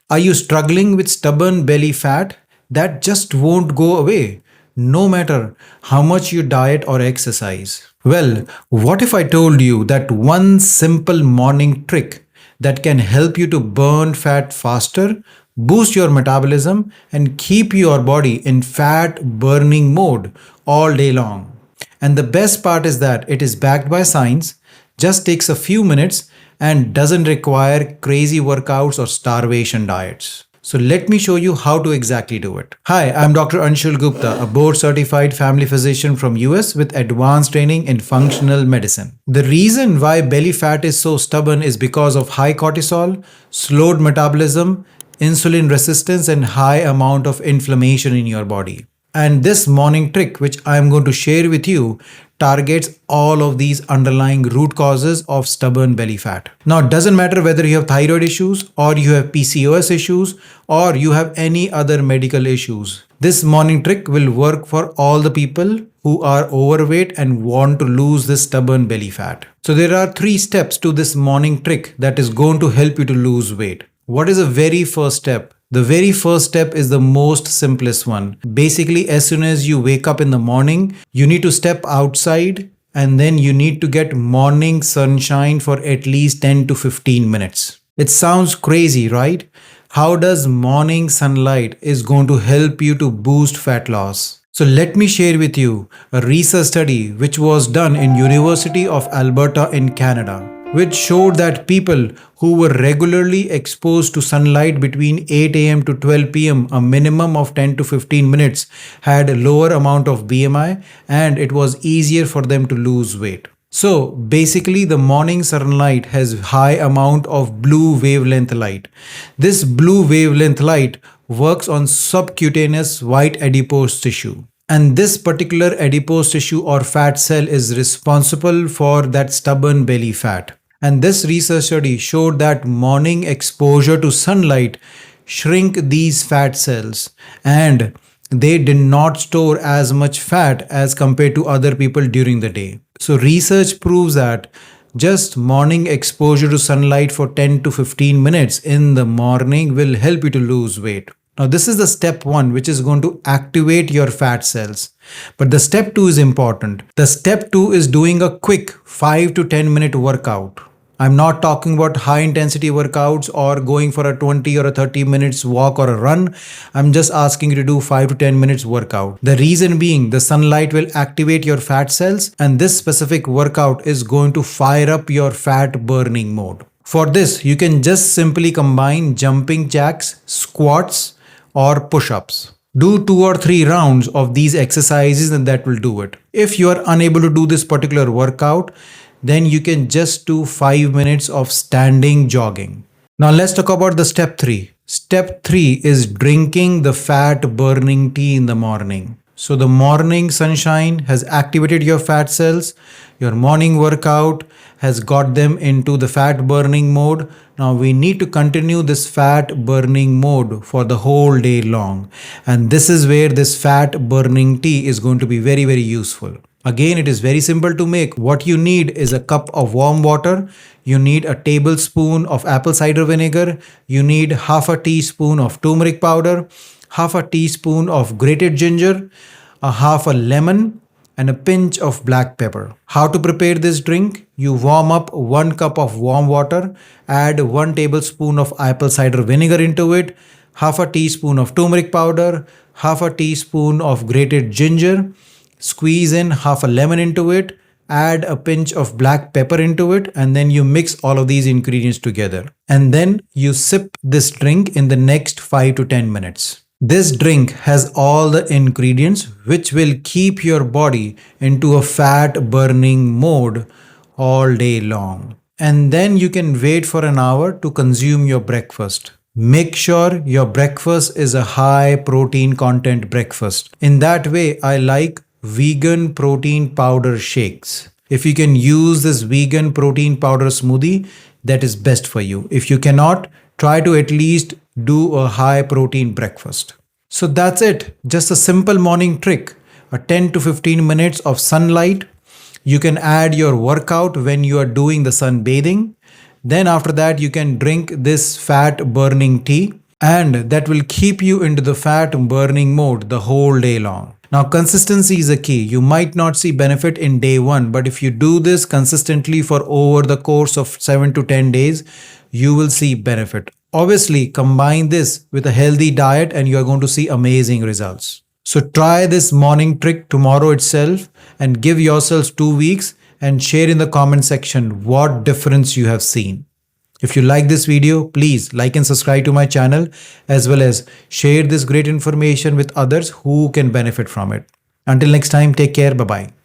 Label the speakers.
Speaker 1: Are you struggling with stubborn belly fat that just won't go away, no matter how much you diet or exercise? Well, what if I told you that one simple morning trick that can help you to burn fat faster, boost your metabolism, and keep your body in fat burning mode all day long? And the best part is that it is backed by science, just takes a few minutes, and doesn't require crazy workouts or starvation diets. So let me show you how to exactly do it. Hi, I'm Dr. Anshul Gupta, a board certified family physician from US with advanced training in functional medicine. The reason why belly fat is so stubborn is because of high cortisol, slowed metabolism, insulin resistance, and high amount of inflammation in your body. And this morning trick, which I am going to share with you, targets all of these underlying root causes of stubborn belly fat. Now, it doesn't matter whether you have thyroid issues or you have PCOS issues or you have any other medical issues. This morning trick will work for all the people who are overweight and want to lose this stubborn belly fat. So there are 3 steps to this morning trick that is going to help you to lose weight. What is the very first step? The very first step is the most simplest one. Basically, as soon as you wake up in the morning, you need to step outside and then you need to get morning sunshine for at least 10 to 15 minutes. It sounds crazy, right? How does morning sunlight is going to help you to boost fat loss? So let me share with you a research study which was done in University of Alberta in Canada, which showed that people who were regularly exposed to sunlight between 8 a.m. to 12 p.m., a minimum of 10 to 15 minutes, had a lower amount of BMI and it was easier for them to lose weight. So basically the morning sunlight has high amount of blue wavelength light. This blue wavelength light works on subcutaneous white adipose tissue. And this particular adipose tissue or fat cell is responsible for that stubborn belly fat. And this research study showed that morning exposure to sunlight shrink these fat cells and they did not store as much fat as compared to other people during the day. So research proves that just morning exposure to sunlight for 10 to 15 minutes in the morning will help you to lose weight. Now, this is the step 1, which is going to activate your fat cells. But the step 2 is important. The step 2 is doing a quick 5 to 10 minute workout. I'm not talking about high intensity workouts or going for a 20 or a 30 minutes walk or a run. I'm just asking you to do 5 to 10 minutes workout. The reason being the sunlight will activate your fat cells and this specific workout is going to fire up your fat burning mode. For this, you can just simply combine jumping jacks, squats, or push-ups. Do 2 or 3 rounds of these exercises and that will do it. If you are unable to do this particular workout, then you can just do 5 minutes of standing jogging. Now let's talk about the step 3. Step 3 is drinking the fat burning tea in the morning. So the morning sunshine has activated your fat cells. Your morning workout has got them into the fat burning mode. Now we need to continue this fat burning mode for the whole day long. And this is where this fat burning tea is going to be very, very useful. Again, it is very simple to make. What you need is a cup of warm water. You need a tablespoon of apple cider vinegar. You need half a teaspoon of turmeric powder, half a teaspoon of grated ginger, a half a lemon, and a pinch of black pepper. How to prepare this drink? You warm up 1 cup of warm water, add 1 tablespoon of apple cider vinegar into it, half a teaspoon of turmeric powder, half a teaspoon of grated ginger, squeeze in half a lemon into it, add a pinch of black pepper into it, and then you mix all of these ingredients together. And then you sip this drink in the next 5 to 10 minutes. This drink has all the ingredients which will keep your body into a fat burning mode all day long. And then you can wait for an hour to consume your breakfast. Make sure your breakfast is a high protein content breakfast. In that way, I like vegan protein powder shakes. If you can use this vegan protein powder smoothie, that is best for you. If you cannot, try to at least do a high protein breakfast. So that's it. Just a simple morning trick. A 10 to 15 minutes of sunlight. You can add your workout when you are doing the sunbathing. Then after that, you can drink this fat burning tea. and that will keep you into the fat burning mode the whole day long. Now, consistency is a key. You might not see benefit in day one, but if you do this consistently for over the course of 7 to 10 days, you will see benefit. Obviously, combine this with a healthy diet and you are going to see amazing results. So, try this morning trick tomorrow itself and give yourselves 2 weeks and share in the comment section what difference you have seen. If you like this video, please like and subscribe to my channel as well as share this great information with others who can benefit from it. Until next time, take care. Bye bye.